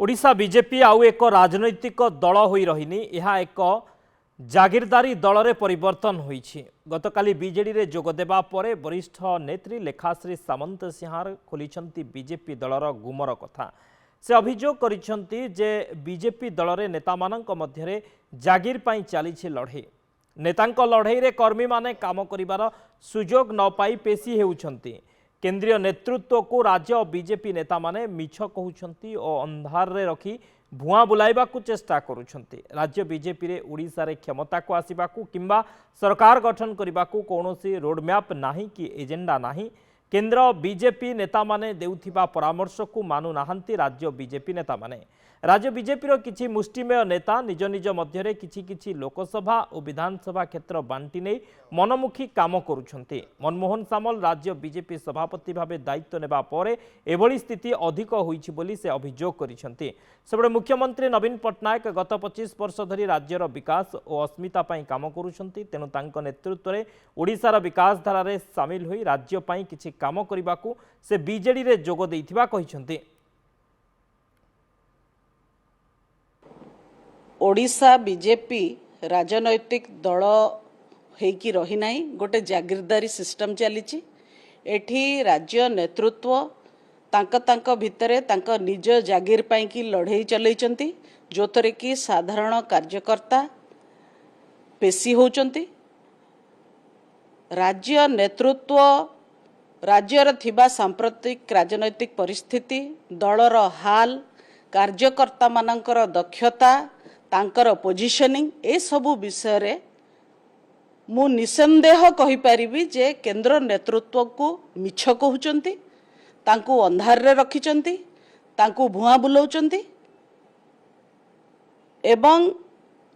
Odisha BJP आउ एक राजनैतिक दल होई रहिनी यह एक जागीरदारी दल रे परिवर्तन होईछि। गतकाली बीजेडी रे जोग देबा परे वरिष्ठ नेत्री लेखाश्री सामंत सिंहार खोलिछंती बीजेपी दलर गुमर कथा। से अभियोग करिछंती जे बीजेपी दल रे नेता मानक मध्यरे जागीर पई चालिछि लढई। नेतांक लढई रे कर्मी माने काम करिवार सुजोग न पाई पेशी हेउछंती। केंद्रीय नेतृत्व को राज्य बीजेपी नेता माने मिछ कहउछंती और अंधार रे रखी भुआ बुलाइबा को चेष्टा करुछंती। राज्य बीजेपी रे ओडिशा रे क्षमता को आसीबा को किंबा सरकार गठन करबा को कोनोसी रोडमैप नाही कि एजेंडा नाही। केंद्र बीजेपी नेता माने देउथिबा परामर्श को मानु नाहंती राज्य बीजेपी नेता माने। राज्य बीजेपी रो किछि मुष्टिमेय नेता निज निज मध्यरे किछि लोकसभा और विधानसभा क्षेत्र बांटी नै मनमुखी काम करुछंती। मनमोहन सामल राज्य बीजेपी सभापति भावे दायित्व नेबा परे एभली स्थिति अधिक होईछि बोली से अभियोग करिछंती। सेबडे मुख्यमंत्री नवीन पट्टनायक गत 25 वर्ष धरी राज्यर विकास और अस्मिता पई काम करुछंती। तेनु तांको नेतृत्व रे ओडिशार विकास धारा रे शामिल होई राज्य पई किछि काम करिबाकू से बीजेडी रे जोग देइथिबा कहिछंती। ओडिशा बीजेपी राजनैतिक दल होइकी रही नाही, गोटे जागीरदारी सिस्टम चलीची। एठी राज्य नेतृत्व तांक भितरे तांक निज जागीर पाई की लड़ाई चलैचंती, जो थरे कि साधारण कार्यकर्ता पेशी होचंती। राज्य नेतृत्व राज्यर थिबा सांप्रतिक राजनैतिक परिस्थिति, दलर हाल, कार्यकर्ता मानकर दक्षता, तांकर पोजिशनिंग ए सबु विषय रे मु निसंदेह कहि परिबी जे केंद्र नेतृत्व को मिछ कहउचंती, तांकु अंधार रे रखिचंती, तांकु भुआ बुलाउचंती एवं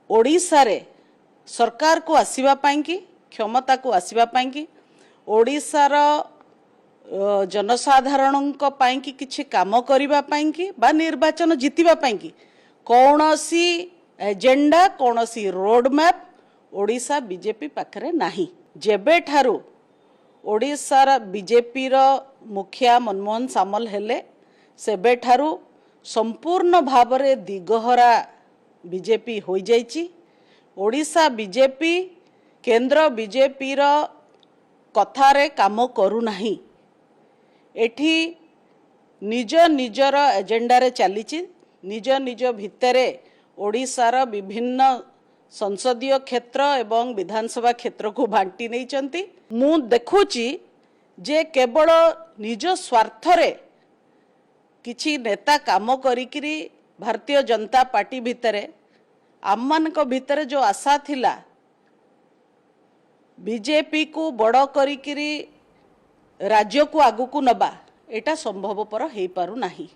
ओडिशा रे सरकार को आसीबा पाई की क्षमता को आसीबा पाई की ओडिशा रो जनसाधारण को पाई की किछि काम करिबा पाई की बा निर्वाचन जितिबा पाई की कौनसी एजेंडा कौनसी रोडमैप ओडिशा बीजेपी पाखरे नाही। जेबे ठारू ओडिशा बीजेपी रो मुखिया मनमोहन सामल हेले सेबे ठारू संपूर्ण भावरे दिगहरा बीजेपी होई जाइची। ओडिशा बीजेपी केंद्र बीजेपी रो कथारे काम करू नाही। एठी निज निजर एजेंडा रे चलीची। निज निज भितरे ओडिशार विभिन्न संसदीय क्षेत्र एवं विधानसभा क्षेत्र को बांटी नहीं चंती। मु देखुची जे केवल निज स्वार्थ रे किछि नेता काम करिकिरी भारतीय जनता पार्टी भितरे आममान को भितरे जो आशा थिला बीजेपी को बड़ करिकिरी राज्य को आगु को नबा एटा संभवपर हेई पारु नाही।